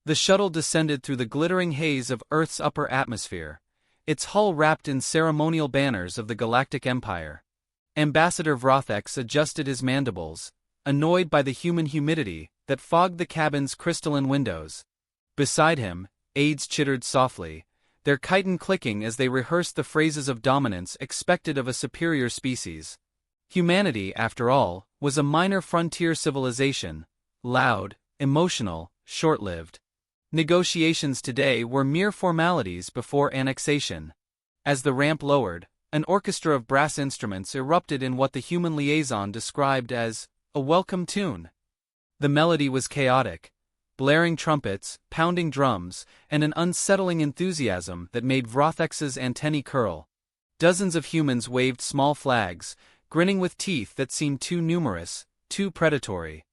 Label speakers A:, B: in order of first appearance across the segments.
A: The shuttle descended through the glittering haze of Earth's upper atmosphere, its hull wrapped in ceremonial banners of the Galactic Empire. Ambassador Vrothex adjusted his mandibles, annoyed by the human humidity that fogged the cabin's crystalline windows. Beside him, aides chittered softly, their chitin clicking as they rehearsed the phrases of dominance expected of a superior species. Humanity, after all, was a minor frontier civilization, loud, emotional, short-lived. Negotiations today were mere formalities before annexation. As the ramp lowered, an orchestra of brass instruments erupted in what the human liaison described as a welcome tune. The melody was chaotic, blaring trumpets, pounding drums, and an unsettling enthusiasm that made Vrothex's antennae curl. Dozens of humans waved small flags, grinning with teeth that seemed too numerous, too predatory.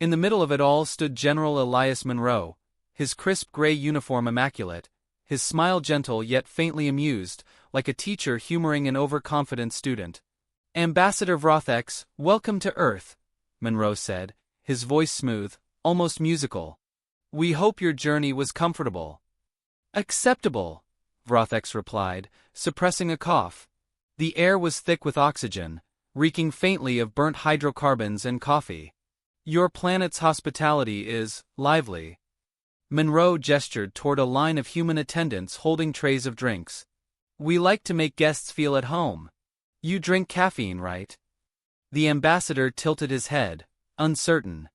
A: In the middle of it all stood General Elias Monroe, his crisp gray uniform immaculate, his smile gentle yet faintly amused, like a teacher humoring an overconfident student. "Ambassador Vrothex, welcome to Earth," Monroe said, his voice smooth, almost musical. "We hope your journey was comfortable." "Acceptable," Vrothex replied, suppressing a cough. The air was thick with oxygen, reeking faintly of burnt hydrocarbons and coffee. "Your planet's hospitality is lively." Monroe gestured toward a line of human attendants holding trays of drinks. "We like to make guests feel at home. You drink caffeine, right?" The ambassador tilted his head, uncertain.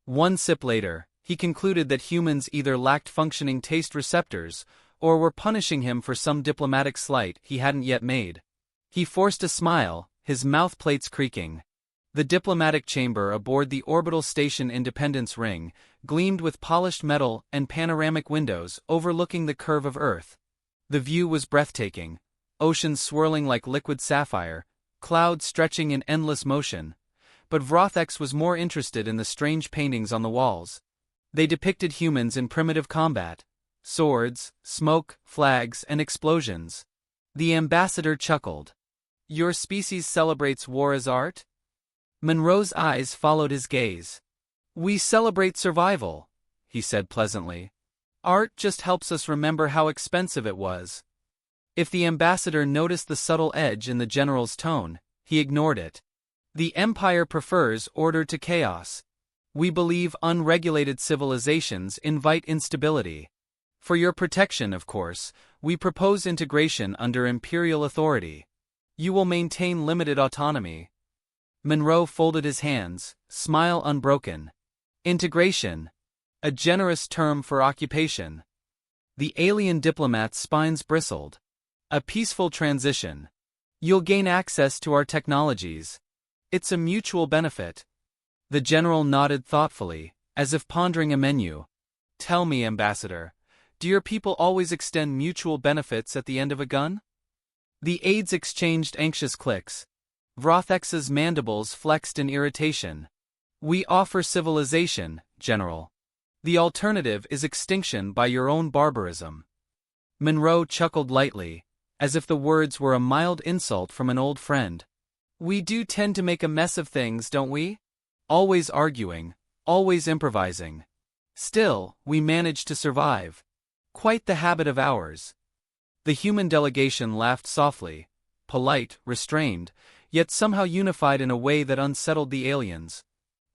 A: One sip later, he concluded that humans either lacked functioning taste receptors or were punishing him for some diplomatic slight he hadn't yet made. He forced a smile, his mouth plates creaking. The diplomatic chamber aboard the orbital station Independence Ring gleamed with polished metal and panoramic windows overlooking the curve of Earth. The view was breathtaking, oceans swirling like liquid sapphire, clouds stretching in endless motion. But Vrothex was more interested in the strange paintings on the walls. They depicted humans in primitive combat: swords, smoke, flags, and explosions. The ambassador chuckled. "Your species celebrates war as art?" Monroe's eyes followed his gaze. "We celebrate survival," he said pleasantly. "Art just helps us remember how expensive it was." If the ambassador noticed the subtle edge in the general's tone, he ignored it. "The Empire prefers order to chaos. We believe unregulated civilizations invite instability. For your protection, of course, we propose integration under imperial authority. You will maintain limited autonomy." Monroe folded his hands, smile unbroken. Integration. A generous term for occupation. The alien diplomat's spines bristled. "A peaceful transition. You'll gain access to our technologies. It's a mutual benefit." The general nodded thoughtfully, as if pondering a menu. "Tell me, Ambassador, do your people always extend mutual benefits at the end of a gun?" The aides exchanged anxious clicks. Vrothex's mandibles flexed in irritation. "We offer civilization, General. The alternative is extinction by your own barbarism." Monroe chuckled lightly, as if the words were a mild insult from an old friend. "We do tend to make a mess of things, don't we? Always arguing, always improvising. Still, we manage to survive. Quite the habit of ours." The human delegation laughed softly, polite, restrained, yet somehow unified in a way that unsettled the aliens.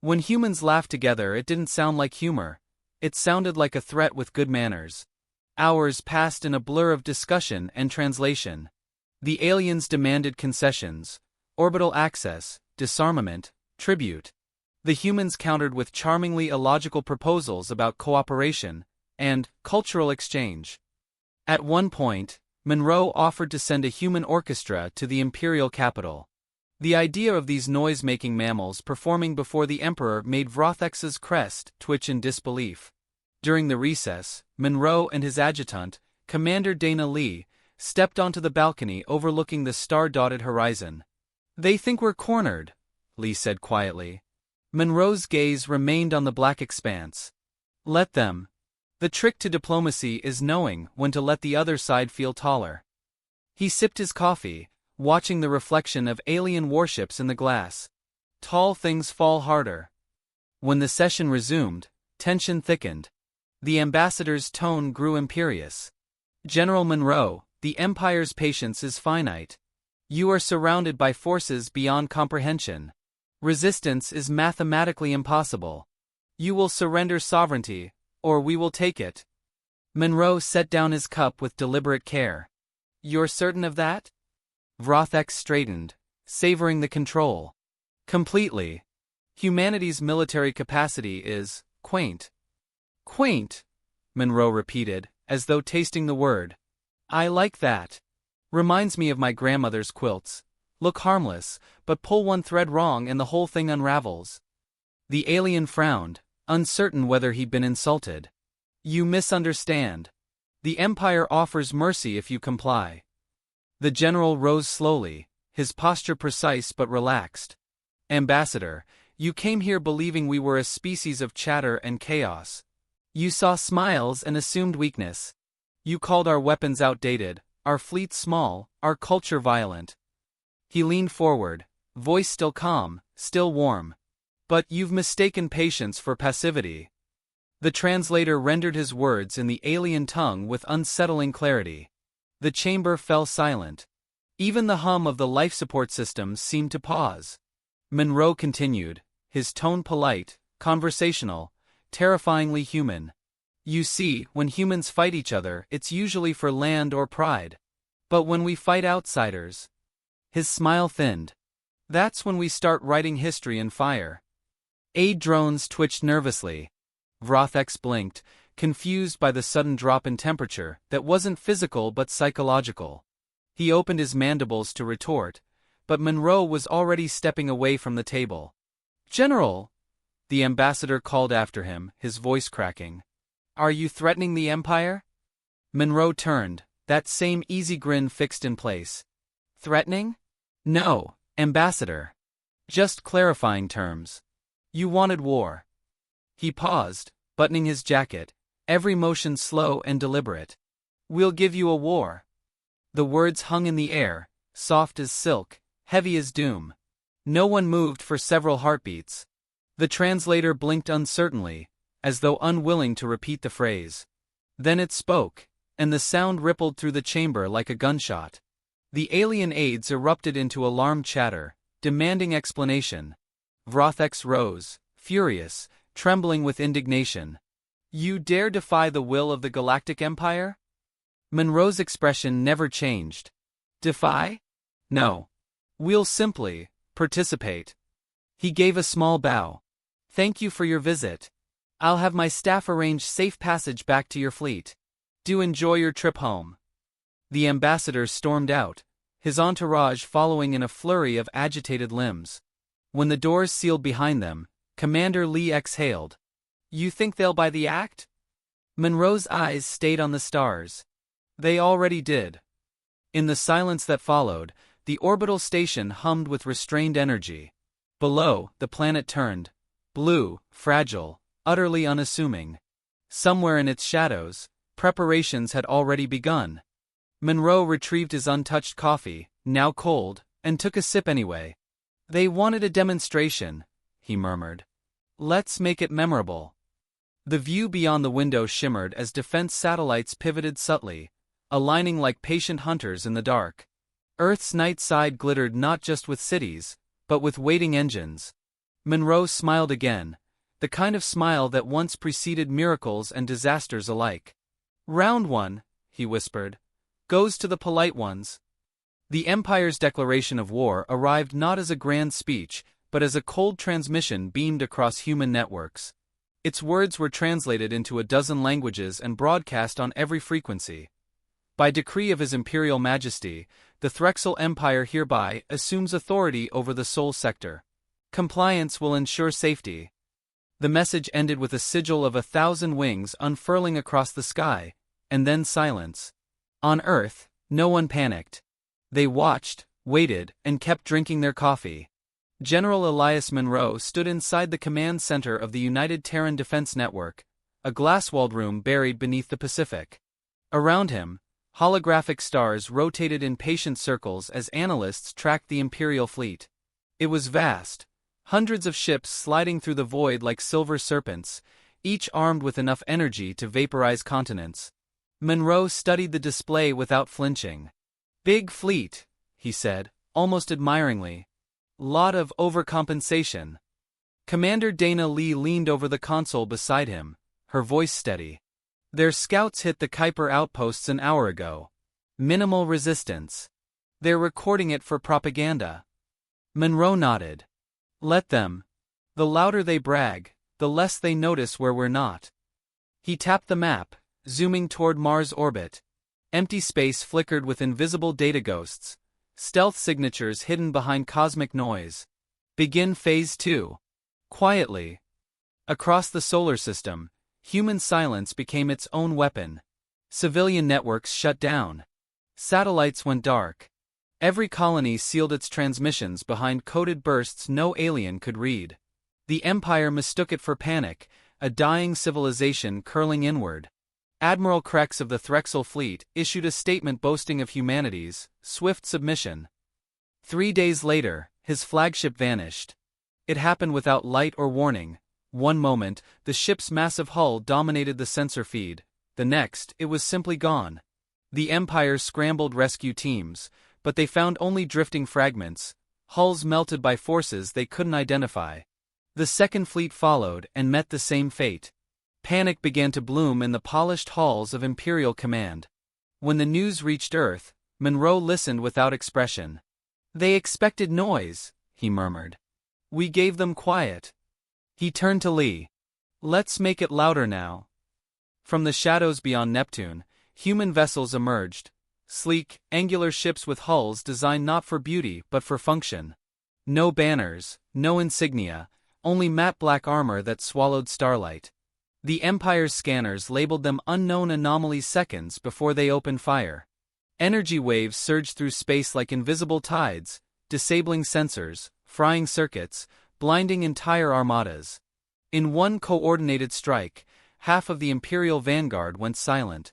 A: When humans laughed together, it didn't sound like humor. It sounded like a threat with good manners. Hours passed in a blur of discussion and translation. The aliens demanded concessions: orbital access, disarmament, tribute. The humans countered with charmingly illogical proposals about cooperation and cultural exchange. At one point, Monroe offered to send a human orchestra to the imperial capital. The idea of these noise-making mammals performing before the emperor made Vrothex's crest twitch in disbelief. During the recess, Monroe and his adjutant, Commander Dana Lee, stepped onto the balcony overlooking the star-dotted horizon. "They think we're cornered," Lee said quietly. Monroe's gaze remained on the black expanse. "Let them. The trick to diplomacy is knowing when to let the other side feel taller." He sipped his coffee, watching the reflection of alien warships in the glass. Tall things fall harder. When the session resumed, tension thickened. The ambassador's tone grew imperious. General Monroe, the Empire's patience is finite. You are surrounded by forces beyond comprehension. Resistance is mathematically impossible. You will surrender sovereignty, or we will take it. Monroe set down his cup with deliberate care. You're certain of that? Vrothex straightened, savoring the control. Completely. Humanity's military capacity is quaint. Quaint, Monroe repeated, as though tasting the word. I like that. Reminds me of my grandmother's quilts. Look harmless, but pull one thread wrong and the whole thing unravels. The alien frowned, uncertain whether he'd been insulted. You misunderstand. The Empire offers mercy if you comply. The general rose slowly, his posture precise but relaxed. Ambassador, you came here believing we were a species of chatter and chaos. You saw smiles and assumed weakness. You called our weapons outdated, our fleet small, our culture violent. He leaned forward, voice still calm, still warm. But you've mistaken patience for passivity. The translator rendered his words in the alien tongue with unsettling clarity. The chamber fell silent. Even the hum of the life support systems seemed to pause. Monroe continued, his tone polite, conversational, terrifyingly human. You see, when humans fight each other, it's usually for land or pride. But when we fight outsiders... His smile thinned. That's when we start writing history in fire. Aid drones twitched nervously. Vrothex blinked, confused by the sudden drop in temperature that wasn't physical but psychological. He opened his mandibles to retort, but Monroe was already stepping away from the table. General! The ambassador called after him, his voice cracking. Are you threatening the Empire? Monroe turned, that same easy grin fixed in place. Threatening? No, Ambassador. Just clarifying terms. You wanted war. He paused, buttoning his jacket, every motion slow and deliberate. We'll give you a war. The words hung in the air, soft as silk, heavy as doom. No one moved for several heartbeats. The translator blinked uncertainly, as though unwilling to repeat the phrase. Then it spoke, and the sound rippled through the chamber like a gunshot. The alien aides erupted into alarm chatter, demanding explanation. Vrothex rose, furious, trembling with indignation. You dare defy the will of the Galactic Empire? Monroe's expression never changed. Defy? No. We'll simply participate. He gave a small bow. Thank you for your visit. I'll have my staff arrange safe passage back to your fleet. Do enjoy your trip home. The ambassador stormed out, his entourage following in a flurry of agitated limbs. When the doors sealed behind them, Commander Lee exhaled. You think they'll buy the act? Monroe's eyes stayed on the stars. They already did. In the silence that followed, the orbital station hummed with restrained energy. Below, the planet turned. Blue, fragile, utterly unassuming. Somewhere in its shadows, preparations had already begun. Monroe retrieved his untouched coffee, now cold, and took a sip anyway. They wanted a demonstration, he murmured. Let's make it memorable. The view beyond the window shimmered as defense satellites pivoted subtly, aligning like patient hunters in the dark. Earth's night side glittered not just with cities, but with waiting engines. Monroe smiled again, the kind of smile that once preceded miracles and disasters alike. Round one, he whispered, goes to the polite ones. The Empire's declaration of war arrived not as a grand speech, but as a cold transmission beamed across human networks. Its words were translated into a dozen languages and broadcast on every frequency. By decree of His Imperial Majesty, the Threxel Empire hereby assumes authority over the Sol sector. Compliance will ensure safety. The message ended with a sigil of 1,000 wings unfurling across the sky, and then silence. On Earth, no one panicked. They watched, waited, and kept drinking their coffee. General Elias Monroe stood inside the command center of the United Terran Defense Network, a glass-walled room buried beneath the Pacific. Around him, holographic stars rotated in patient circles as analysts tracked the Imperial fleet. It was vast, hundreds of ships sliding through the void like silver serpents, each armed with enough energy to vaporize continents. Monroe studied the display without flinching. "Big fleet," he said, almost admiringly. "Lot of overcompensation." Commander Dana Lee leaned over the console beside him, her voice steady. "Their scouts hit the Kuiper outposts an hour ago. Minimal resistance. They're recording it for propaganda." Monroe nodded. "Let them. The louder they brag, the less they notice where we're not." He tapped the map, zooming toward Mars' orbit. Empty space flickered with invisible data ghosts, stealth signatures hidden behind cosmic noise. "Begin Phase 2. Quietly." Across the solar system, human silence became its own weapon. Civilian networks shut down. Satellites went dark. Every colony sealed its transmissions behind coded bursts no alien could read. The Empire mistook it for panic, a dying civilization curling inward. Admiral Krex of the Threxel Fleet issued a statement boasting of humanity's swift submission. 3 days later, his flagship vanished. It happened without light or warning. One moment, the ship's massive hull dominated the sensor feed. The next, it was simply gone. The Empire scrambled rescue teams, but they found only drifting fragments, hulls melted by forces they couldn't identify. The Second Fleet followed and met the same fate. Panic began to bloom in the polished halls of Imperial Command. When the news reached Earth, Monroe listened without expression. "They expected noise," he murmured. "We gave them quiet." He turned to Lee. "Let's make it louder now." From the shadows beyond Neptune, human vessels emerged. Sleek, angular ships with hulls designed not for beauty but for function. No banners, no insignia, only matte black armor that swallowed starlight. The Empire's scanners labeled them unknown anomalies seconds before they opened fire. Energy waves surged through space like invisible tides, disabling sensors, frying circuits, blinding entire armadas. In one coordinated strike, half of the Imperial vanguard went silent.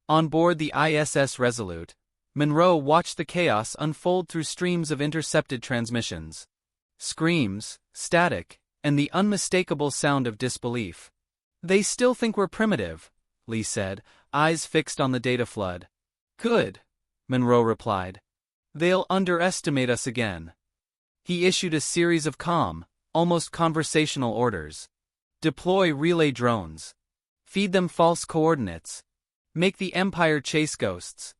A: On board the ISS Resolute, Monroe watched the chaos unfold through streams of intercepted transmissions. Screams, static, and the unmistakable sound of disbelief. "They still think we're primitive," Lee said, eyes fixed on the data flood. "Good," Monroe replied. "They'll underestimate us again." He issued a series of calm, almost conversational orders. "Deploy relay drones. Feed them false coordinates. Make the Empire chase ghosts."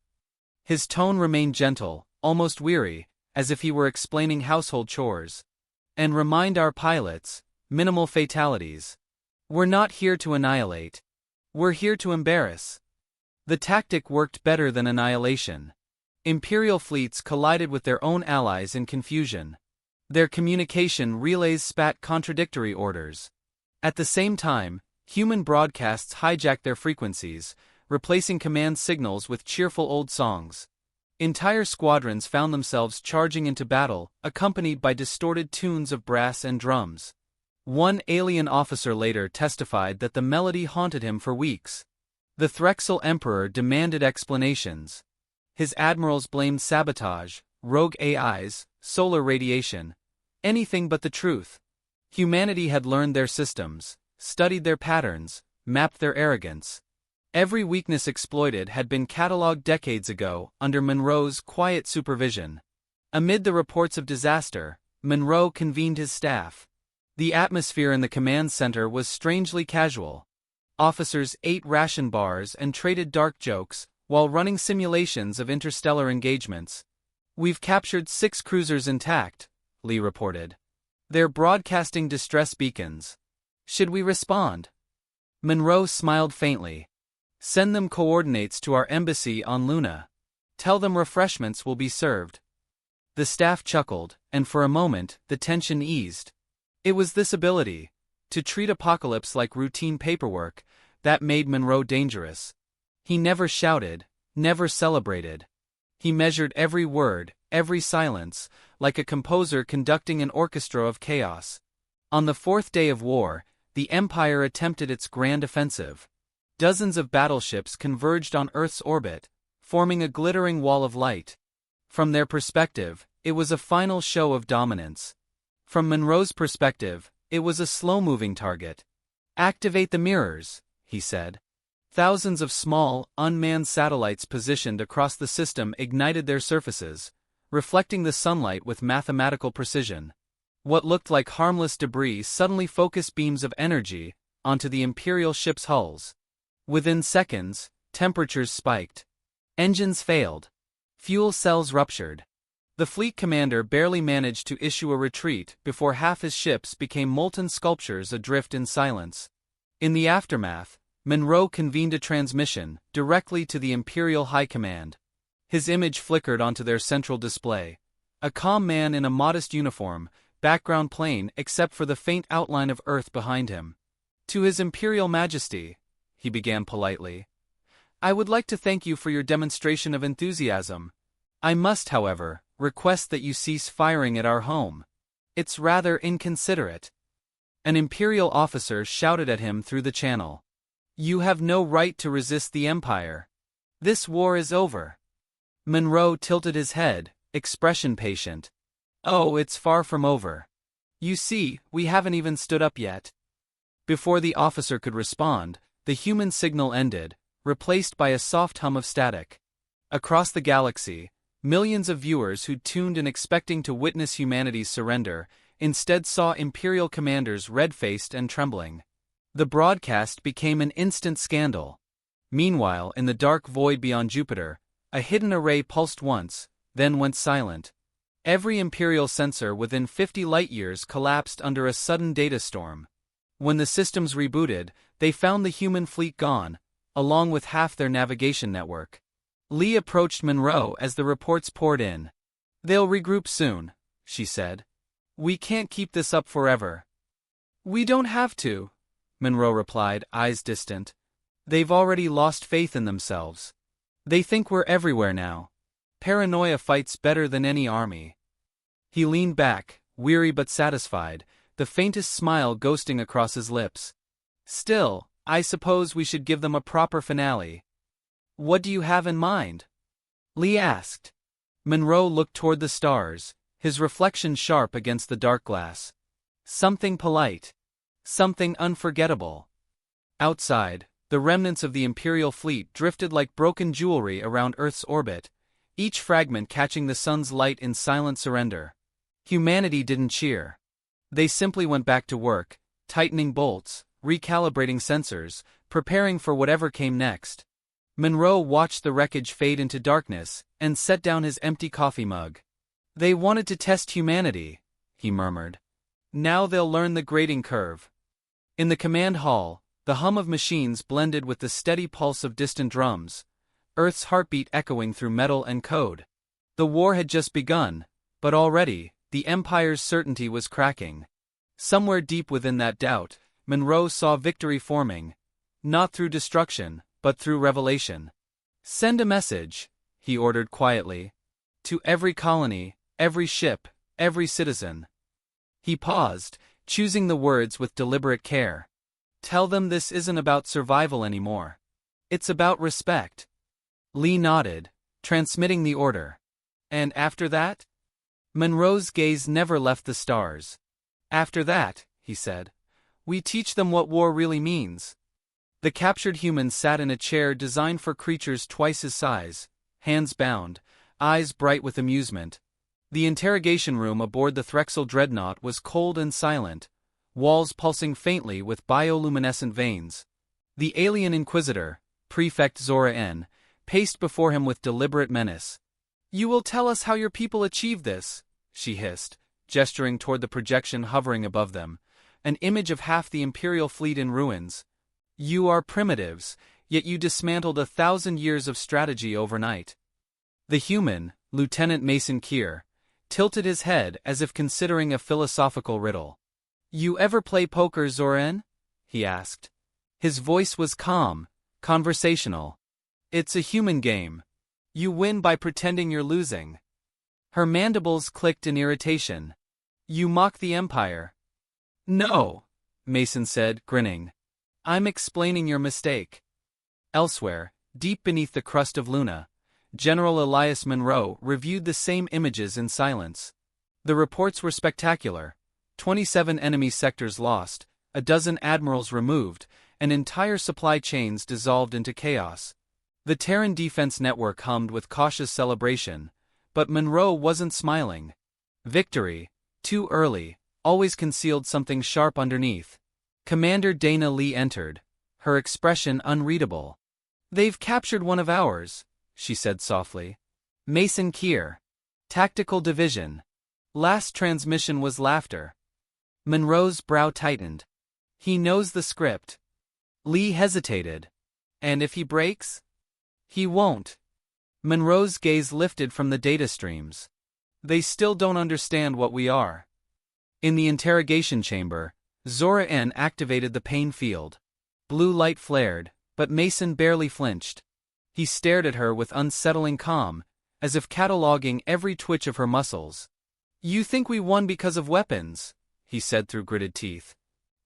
A: His tone remained gentle, almost weary, as if he were explaining household chores. "And remind our pilots, minimal fatalities. We're not here to annihilate. We're here to embarrass." The tactic worked better than annihilation. Imperial fleets collided with their own allies in confusion. Their communication relays spat contradictory orders. At the same time, human broadcasts hijacked their frequencies, replacing command signals with cheerful old songs. Entire squadrons found themselves charging into battle, accompanied by distorted tunes of brass and drums. One alien officer later testified that the melody haunted him for weeks. The Threxel Emperor demanded explanations. His admirals blamed sabotage, rogue AIs, solar radiation, anything but the truth. Humanity had learned their systems, studied their patterns, mapped their arrogance. Every weakness exploited had been catalogued decades ago under Monroe's quiet supervision. Amid the reports of disaster, Monroe convened his staff. The atmosphere in the command center was strangely casual. Officers ate ration bars and traded dark jokes, while running simulations of interstellar engagements. "We've captured 6 cruisers intact," Lee reported. "They're broadcasting distress beacons. Should we respond?" Monroe smiled faintly. "Send them coordinates to our embassy on Luna. Tell them refreshments will be served." The staff chuckled, and for a moment, the tension eased. It was this ability, to treat apocalypse like routine paperwork, that made Monroe dangerous. He never shouted, never celebrated. He measured every word, every silence, like a composer conducting an orchestra of chaos. On the 4th day of war, the Empire attempted its grand offensive. Dozens of battleships converged on Earth's orbit, forming a glittering wall of light. From their perspective, it was a final show of dominance. From Monroe's perspective, it was a slow-moving target. Activate the mirrors, he said. Thousands of small, unmanned satellites positioned across the system ignited their surfaces, reflecting the sunlight with mathematical precision. What looked like harmless debris suddenly focused beams of energy onto the Imperial ship's hulls. Within seconds, temperatures spiked. Engines failed. Fuel cells ruptured. The fleet commander barely managed to issue a retreat before half his ships became molten sculptures adrift in silence. In the aftermath, Monroe convened a transmission directly to the Imperial High Command. His image flickered onto their central display. A calm man in a modest uniform, background plain except for the faint outline of Earth behind him. To His Imperial Majesty, he began politely, I would like to thank you for your demonstration of enthusiasm. I must, however, request that you cease firing at our home. It's rather inconsiderate. An Imperial officer shouted at him through the channel. You have no right to resist the Empire. This war is over. Monroe tilted his head, expression patient. Oh, it's far from over. You see, we haven't even stood up yet. Before the officer could respond, the human signal ended, replaced by a soft hum of static. Across the galaxy, millions of viewers who'd tuned in expecting to witness humanity's surrender, instead saw Imperial commanders red-faced and trembling. The broadcast became an instant scandal. Meanwhile, in the dark void beyond Jupiter, a hidden array pulsed once, then went silent. Every Imperial sensor within 50 light-years collapsed under a sudden data storm. When the systems rebooted, they found the human fleet gone, along with half their navigation network. Lee approached Monroe as the reports poured in. They'll regroup soon, she said. We can't keep this up forever. We don't have to, Monroe replied, eyes distant. They've already lost faith in themselves. They think we're everywhere now. Paranoia fights better than any army. He leaned back, weary but satisfied, the faintest smile ghosting across his lips. Still, I suppose we should give them a proper finale. What do you have in mind? Lee asked. Monroe looked toward the stars, his reflection sharp against the dark glass. Something polite. Something unforgettable. Outside, the remnants of the Imperial fleet drifted like broken jewelry around Earth's orbit, each fragment catching the sun's light in silent surrender. Humanity didn't cheer. They simply went back to work, tightening bolts, recalibrating sensors, preparing for whatever came next. Monroe watched the wreckage fade into darkness and set down his empty coffee mug. They wanted to test humanity, he murmured. Now they'll learn the grading curve. In the command hall, the hum of machines blended with the steady pulse of distant drums, Earth's heartbeat echoing through metal and code. The war had just begun, but already, the Empire's certainty was cracking. Somewhere deep within that doubt, Monroe saw victory forming, not through destruction, but through revelation. Send a message, he ordered quietly, to every colony, every ship, every citizen. He paused, choosing the words with deliberate care. Tell them this isn't about survival anymore. It's about respect. Lee nodded, transmitting the order. And after that? Monroe's gaze never left the stars. After that, he said, we teach them what war really means. The captured human sat in a chair designed for creatures twice his size, hands bound, eyes bright with amusement. The interrogation room aboard the Threxel dreadnought was cold and silent, walls pulsing faintly with bioluminescent veins. The alien inquisitor, Prefect Zora N, paced before him with deliberate menace. You will tell us how your people achieved this, she hissed, gesturing toward the projection hovering above them, an image of half the Imperial fleet in ruins. You are primitives, yet you dismantled 1,000 years of strategy overnight. The human, Lieutenant Mason Keir, tilted his head as if considering a philosophical riddle. You ever play poker, Zoran? He asked. His voice was calm, conversational. It's a human game. You win by pretending you're losing. Her mandibles clicked in irritation. You mock the Empire. No, Mason said, grinning. I'm explaining your mistake. Elsewhere, deep beneath the crust of Luna, General Elias Monroe reviewed the same images in silence. The reports were spectacular. 27 enemy sectors lost, a dozen admirals removed, and entire supply chains dissolved into chaos. The Terran defense network hummed with cautious celebration, but Monroe wasn't smiling. Victory, too early, always concealed something sharp underneath. Commander Dana Lee entered, her expression unreadable. "They've captured one of ours," she said softly. "Mason Keir. Tactical Division." Last transmission was laughter. Monroe's brow tightened. "He knows the script." Lee hesitated. "And if he breaks?" "He won't." Monroe's gaze lifted from the data streams. "They still don't understand what we are." In the interrogation chamber, Zora-N activated the pain field. Blue light flared, but Mason barely flinched. He stared at her with unsettling calm, as if cataloging every twitch of her muscles. "You think we won because of weapons," he said through gritted teeth.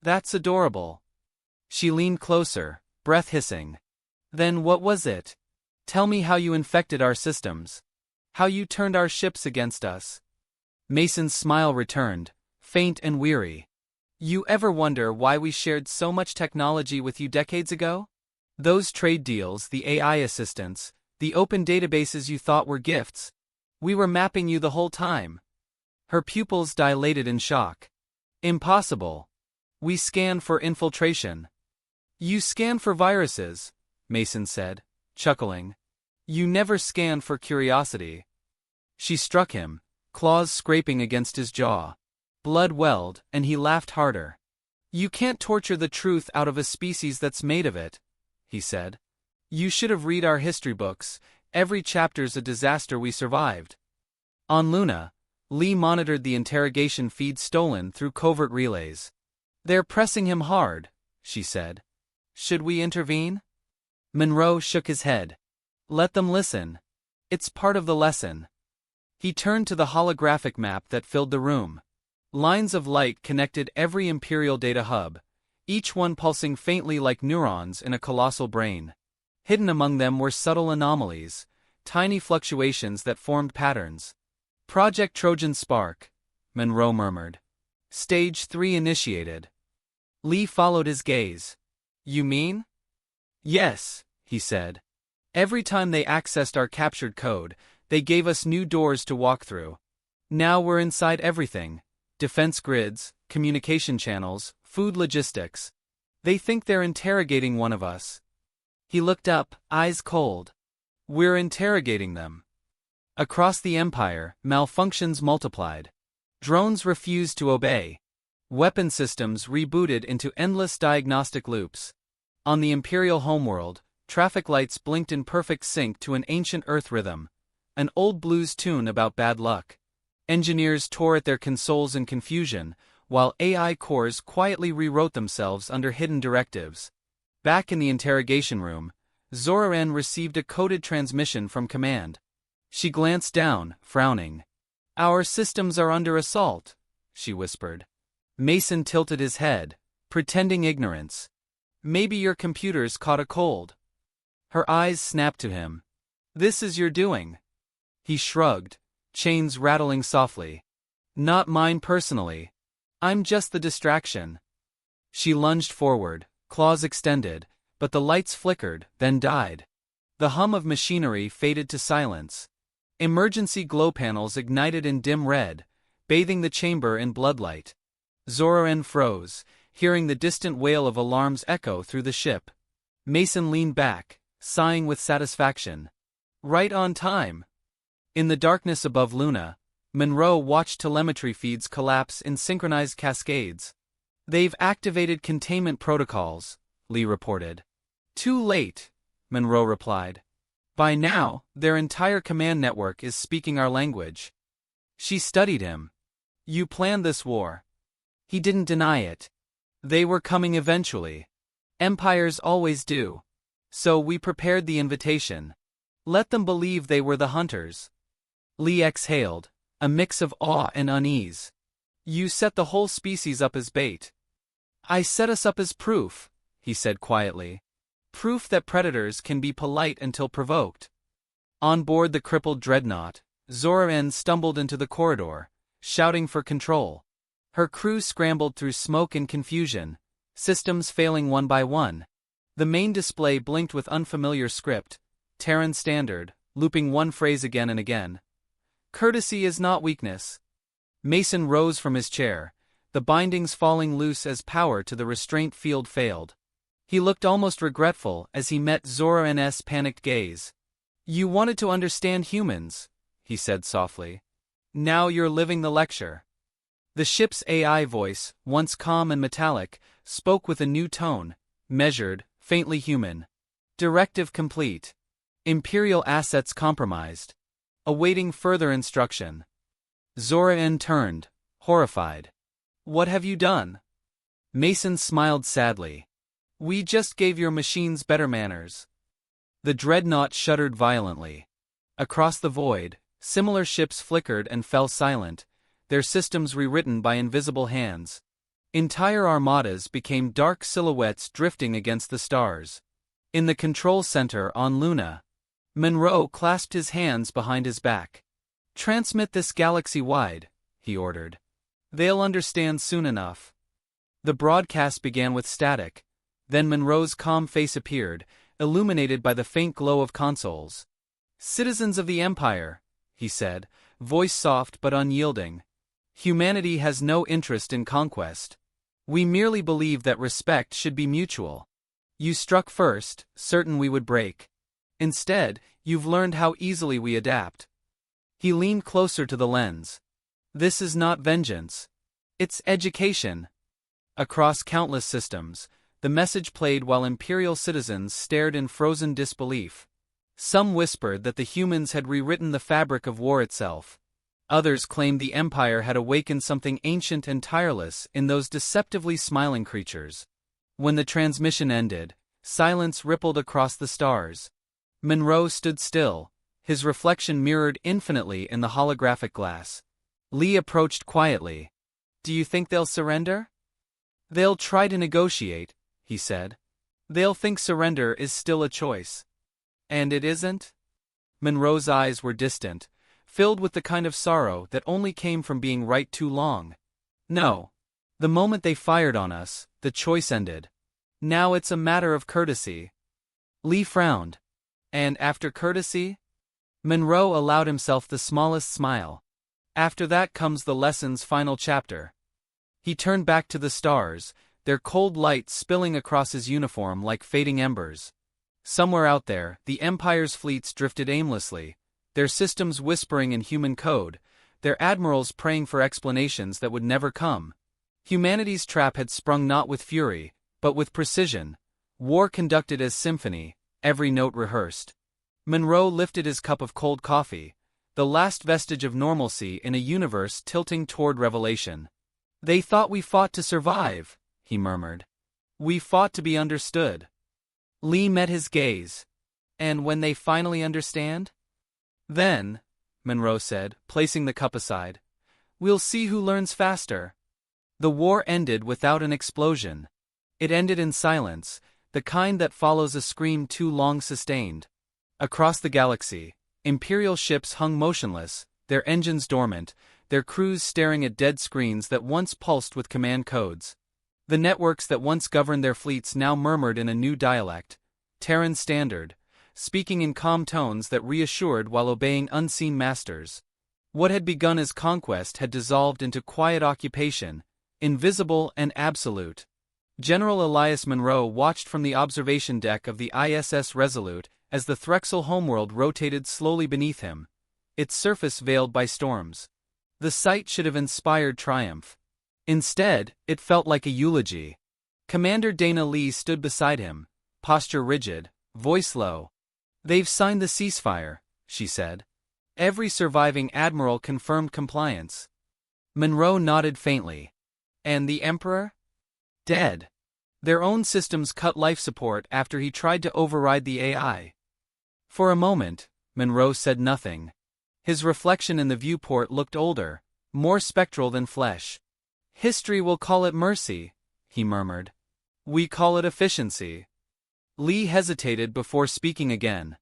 A: "That's adorable." She leaned closer, breath hissing. "Then what was it? Tell me how you infected our systems. How you turned our ships against us." Mason's smile returned, faint and weary. "You ever wonder why we shared so much technology with you decades ago? Those trade deals, the AI assistants, the open databases you thought were gifts. We were mapping you the whole time." Her pupils dilated in shock. "Impossible. We scanned for infiltration." "You scanned for viruses," Mason said, chuckling. "You never scanned for curiosity." She struck him, claws scraping against his jaw. Blood welled, and he laughed harder. "You can't torture the truth out of a species that's made of it," he said. "You should have read our history books. Every chapter's a disaster we survived." On Luna, Lee monitored the interrogation feed stolen through covert relays. "They're pressing him hard," she said. "Should we intervene?" Monroe shook his head. "Let them listen. It's part of the lesson." He turned to the holographic map that filled the room. Lines of light connected every Imperial data hub, each one pulsing faintly like neurons in a colossal brain. Hidden among them were subtle anomalies, tiny fluctuations that formed patterns. "Project Trojan Spark," Monroe murmured. "Stage 3 initiated." Lee followed his gaze. "You mean?" "Yes," he said. "Every time they accessed our captured code, they gave us new doors to walk through. Now we're inside everything. Defense grids, communication channels, food logistics. They think they're interrogating one of us." He looked up, eyes cold. "We're interrogating them." Across the Empire, malfunctions multiplied. Drones refused to obey. Weapon systems rebooted into endless diagnostic loops. On the Imperial homeworld, traffic lights blinked in perfect sync to an ancient Earth rhythm, an old blues tune about bad luck. Engineers tore at their consoles in confusion, while AI cores quietly rewrote themselves under hidden directives. Back in the interrogation room, Zora-N received a coded transmission from command. She glanced down, frowning. "Our systems are under assault," she whispered. Mason tilted his head, pretending ignorance. "Maybe your computers caught a cold." Her eyes snapped to him. "This is your doing." He shrugged, chains rattling softly. "Not mine personally. I'm just the distraction." She lunged forward, claws extended, but the lights flickered, then died. The hum of machinery faded to silence. Emergency glow panels ignited in dim red, bathing the chamber in bloodlight. Zora-N froze, hearing the distant wail of alarms echo through the ship. Mason leaned back, sighing with satisfaction. Right on time. In the darkness above Luna, Monroe watched telemetry feeds collapse in synchronized cascades. "They've activated containment protocols," Lee reported. "Too late," Monroe replied. "By now, their entire command network is speaking our language." She studied him. "You planned this war." He didn't deny it. "They were coming eventually. Empires always do. So we prepared the invitation. Let them believe they were the hunters." Lee exhaled, a mix of awe and unease. "You set the whole species up as bait." "I set us up as proof," he said quietly. "Proof that predators can be polite until provoked." On board the crippled dreadnought, Zora-N stumbled into the corridor, shouting for control. Her crew scrambled through smoke and confusion, systems failing one by one. The main display blinked with unfamiliar script, Terran Standard, looping one phrase again and again. Courtesy is not weakness. Mason rose from his chair, the bindings falling loose as power to the restraint field failed. He looked almost regretful as he met Zora N's panicked gaze. You wanted to understand humans, he said softly. Now you're living the lecture. The ship's AI voice, once calm and metallic, spoke with a new tone, measured, faintly human. Directive complete. Imperial assets compromised. Awaiting further instruction. Zora N turned, horrified. What have you done? Mason smiled sadly. We just gave your machines better manners. The dreadnought shuddered violently. Across the void, similar ships flickered and fell silent, their systems rewritten by invisible hands. Entire armadas became dark silhouettes drifting against the stars. In the control center on Luna, Monroe clasped his hands behind his back. Transmit this galaxy-wide, he ordered. They'll understand soon enough. The broadcast began with static, then Monroe's calm face appeared, illuminated by the faint glow of consoles. Citizens of the Empire, he said, voice soft but unyielding. Humanity has no interest in conquest. We merely believe that respect should be mutual. You struck first, certain we would break. Instead, you've learned how easily we adapt. He leaned closer to the lens. This is not vengeance. It's education. Across countless systems, the message played while Imperial citizens stared in frozen disbelief. Some whispered that the humans had rewritten the fabric of war itself. Others claimed the Empire had awakened something ancient and tireless in those deceptively smiling creatures. When the transmission ended, silence rippled across the stars. Monroe stood still, his reflection mirrored infinitely in the holographic glass. Lee approached quietly. Do you think they'll surrender? They'll try to negotiate, he said. They'll think surrender is still a choice. And it isn't? Monroe's eyes were distant, filled with the kind of sorrow that only came from being right too long. No. The moment they fired on us, the choice ended. Now it's a matter of courtesy. Lee frowned. And after courtesy? Monroe allowed himself the smallest smile. After that comes the lesson's final chapter. He turned back to the stars, their cold light spilling across his uniform like fading embers. Somewhere out there, the Empire's fleets drifted aimlessly, their systems whispering in human code, their admirals praying for explanations that would never come. Humanity's trap had sprung not with fury, but with precision, war conducted as symphony, every note rehearsed. Monroe lifted his cup of cold coffee, the last vestige of normalcy in a universe tilting toward revelation. They thought we fought to survive, he murmured. We fought to be understood. Lee met his gaze. And when they finally understand? Then, Monroe said, placing the cup aside, we'll see who learns faster. The war ended without an explosion. It ended in silence, the kind that follows a scream too long sustained. Across the galaxy, Imperial ships hung motionless, their engines dormant, their crews staring at dead screens that once pulsed with command codes. The networks that once governed their fleets now murmured in a new dialect, Terran Standard, speaking in calm tones that reassured while obeying unseen masters. What had begun as conquest had dissolved into quiet occupation, invisible and absolute. General Elias Monroe watched from the observation deck of the ISS Resolute as the Threxel homeworld rotated slowly beneath him, its surface veiled by storms. The sight should have inspired triumph. Instead, it felt like a eulogy. Commander Dana Lee stood beside him, posture rigid, voice low. They've signed the ceasefire, she said. Every surviving admiral confirmed compliance. Monroe nodded faintly. And the Emperor? Dead. Their own systems cut life support after he tried to override the AI. For a moment, Monroe said nothing. His reflection in the viewport looked older, more spectral than flesh. History will call it mercy, he murmured. We call it efficiency. Lee hesitated before speaking again.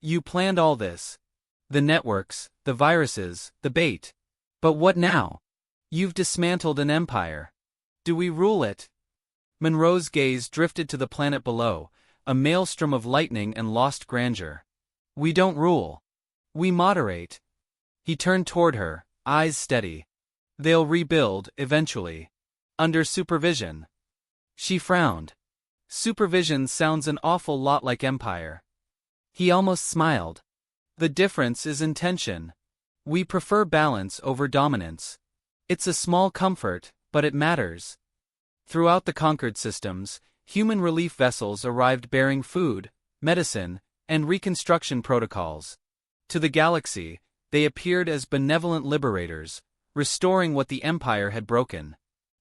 A: You planned all this. The networks, the viruses, the bait. But what now? You've dismantled an empire. Do we rule it? Monroe's gaze drifted to the planet below, a maelstrom of lightning and lost grandeur. We don't rule. We moderate. He turned toward her, eyes steady. They'll rebuild, eventually. Under supervision. She frowned. Supervision sounds an awful lot like empire. He almost smiled. The difference is intention. We prefer balance over dominance. It's a small comfort, but it matters. Throughout the conquered systems, human relief vessels arrived bearing food, medicine, and reconstruction protocols. To the galaxy, they appeared as benevolent liberators, restoring what the Empire had broken.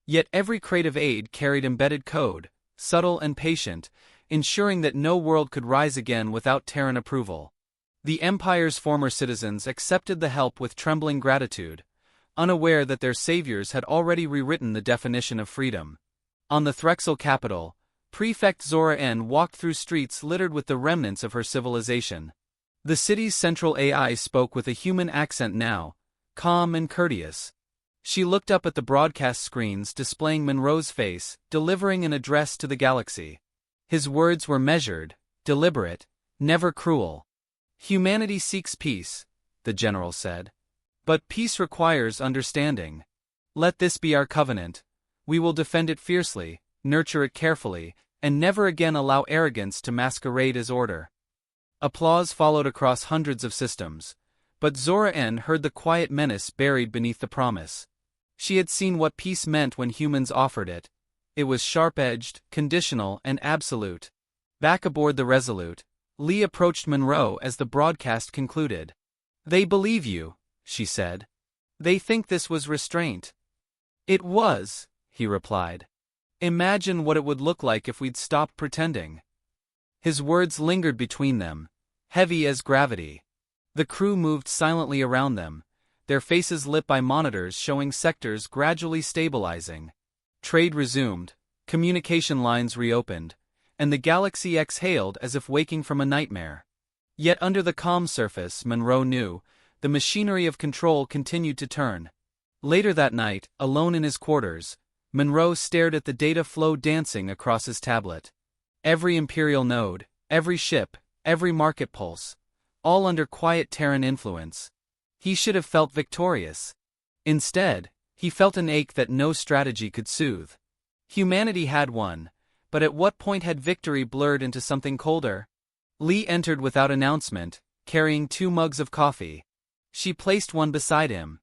A: Yet every crate of aid carried embedded code, subtle and patient, ensuring that no world could rise again without Terran approval. The Empire's former citizens accepted the help with trembling gratitude, unaware that their saviors had already rewritten the definition of freedom. On the Threxel capital, Prefect Zora N walked through streets littered with the remnants of her civilization. The city's central AI spoke with a human accent now, calm and courteous. She looked up at the broadcast screens displaying Monroe's face, delivering an address to the galaxy. His words were measured, deliberate, never cruel. Humanity seeks peace, the general said. But peace requires understanding. Let this be our covenant. We will defend it fiercely, nurture it carefully, and never again allow arrogance to masquerade as order. Applause followed across hundreds of systems, but Zora N heard the quiet menace buried beneath the promise. She had seen what peace meant when humans offered it. It was sharp-edged, conditional, and absolute. Back aboard the Resolute, Lee approached Monroe as the broadcast concluded. They believe you, she said. They think this was restraint. It was, he replied. Imagine what it would look like if we'd stopped pretending. His words lingered between them, heavy as gravity. The crew moved silently around them, their faces lit by monitors showing sectors gradually stabilizing. Trade resumed, communication lines reopened, and the galaxy exhaled as if waking from a nightmare. Yet under the calm surface, Monroe knew, the machinery of control continued to turn. Later that night, alone in his quarters, Monroe stared at the data flow dancing across his tablet. Every Imperial node, every ship, every market pulse, all under quiet Terran influence. He should have felt victorious. Instead, he felt an ache that no strategy could soothe. Humanity had won, but at what point had victory blurred into something colder? Lee entered without announcement, carrying 2 mugs of coffee. She placed one beside him.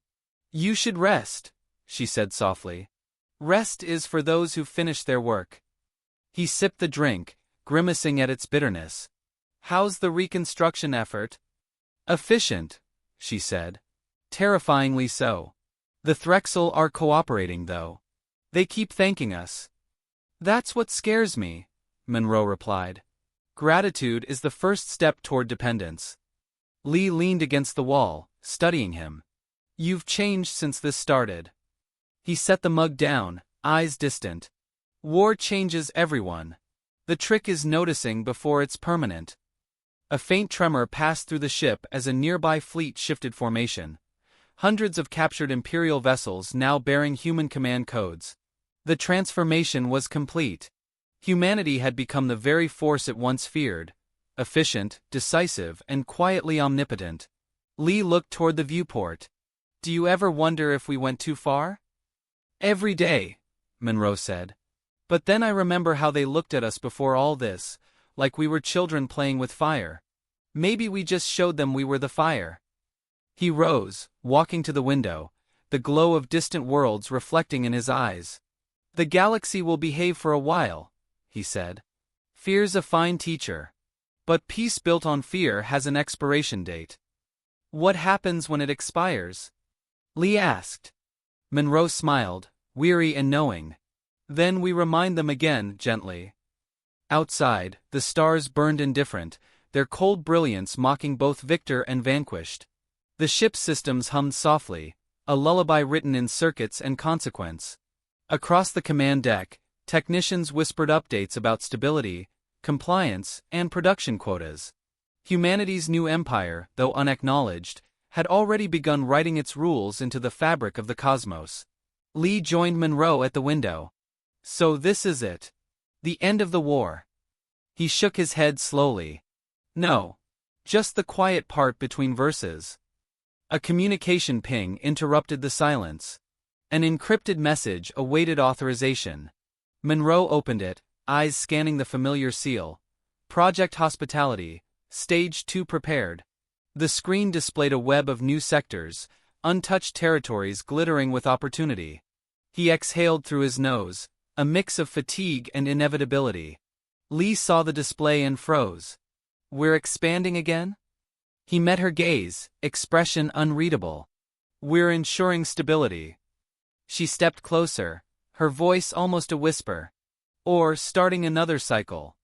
A: You should rest, she said softly. Rest is for those who finish their work. He sipped the drink, grimacing at its bitterness. How's the reconstruction effort? Efficient, she said. Terrifyingly so. The Threxel are cooperating, though. They keep thanking us. That's what scares me, Monroe replied. Gratitude is the first step toward dependence. Lee leaned against the wall, studying him. You've changed since this started. He set the mug down, eyes distant. War changes everyone. The trick is noticing before it's permanent. A faint tremor passed through the ship as a nearby fleet shifted formation. Hundreds of captured Imperial vessels now bearing human command codes. The transformation was complete. Humanity had become the very force it once feared. Efficient, decisive, and quietly omnipotent. Lee looked toward the viewport. Do you ever wonder if we went too far? Every day, Monroe said. But then I remember how they looked at us before all this, like we were children playing with fire. Maybe we just showed them we were the fire. He rose, walking to the window, the glow of distant worlds reflecting in his eyes. The galaxy will behave for a while, he said. Fear's a fine teacher. But peace built on fear has an expiration date. What happens when it expires? Lee asked. Monroe smiled, weary and knowing. Then we remind them again, gently. Outside, the stars burned indifferent, their cold brilliance mocking both victor and vanquished. The ship's systems hummed softly, a lullaby written in circuits and consequence. Across the command deck, technicians whispered updates about stability, compliance, and production quotas. Humanity's new empire, though unacknowledged, had already begun writing its rules into the fabric of the cosmos. Lee joined Monroe at the window. So this is it, The end of the war. He shook his head slowly. No. Just the quiet part between verses. A communication ping interrupted the silence. An encrypted message awaited authorization. Monroe opened it, eyes scanning the familiar seal. Project Hospitality, Stage 2 prepared. The screen displayed a web of new sectors, untouched territories glittering with opportunity. He exhaled through his nose, a mix of fatigue and inevitability. Lee saw the display and froze. We're expanding again? He met her gaze, expression unreadable. We're ensuring stability. She stepped closer, her voice almost a whisper. Or starting another cycle.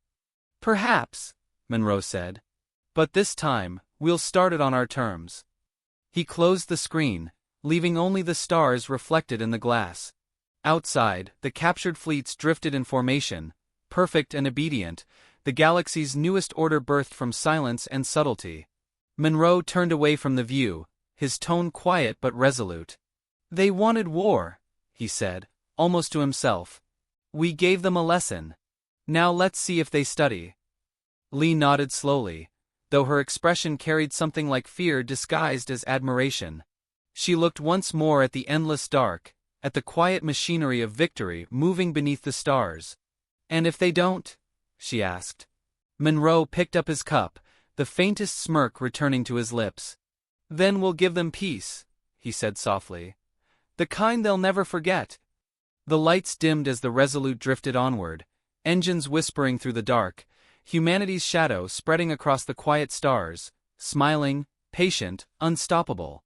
A: Perhaps, Monroe said. But this time, we'll start it on our terms. He closed the screen, leaving only the stars reflected in the glass. Outside, the captured fleets drifted in formation, perfect and obedient, the galaxy's newest order birthed from silence and subtlety. Monroe turned away from the view, his tone quiet but resolute. They wanted war, he said, almost to himself. We gave them a lesson. Now let's see if they study. Lee nodded slowly, though her expression carried something like fear disguised as admiration. She looked once more at the endless dark, at the quiet machinery of victory moving beneath the stars. And if they don't? She asked. Monroe picked up his cup, the faintest smirk returning to his lips. Then we'll give them peace, he said softly. The kind they'll never forget. The lights dimmed as the Resolute drifted onward, engines whispering through the dark, humanity's shadow spreading across the quiet stars, smiling, patient, unstoppable.